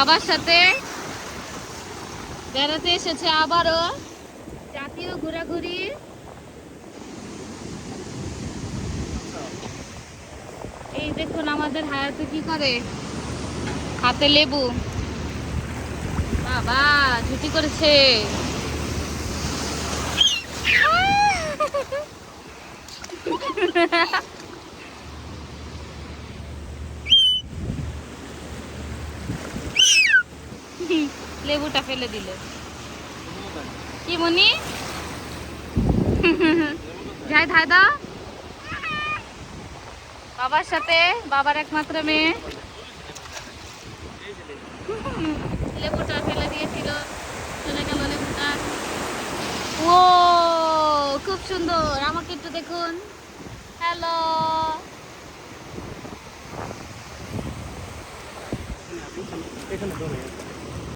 বাবার সাথে বেড়াতে এসেছে আবারও জাতীয় ঘোরাঘুরি। এই দেখুন আমাদের হায়াতে কি করে, হাতে লেবু। বাবা ছুটি করেছে। লেবুটা ফেলে দিল কি মনি। যাই ধাই দাও বাবার সাথে, বাবার একমাত্র মেয়ে। লেবুটা ফেলে দিয়েছিল, চলে গেল লেবুটা। ও খুব সুন্দর, আমাকে একটু দেখুন। হ্যালো। এখানে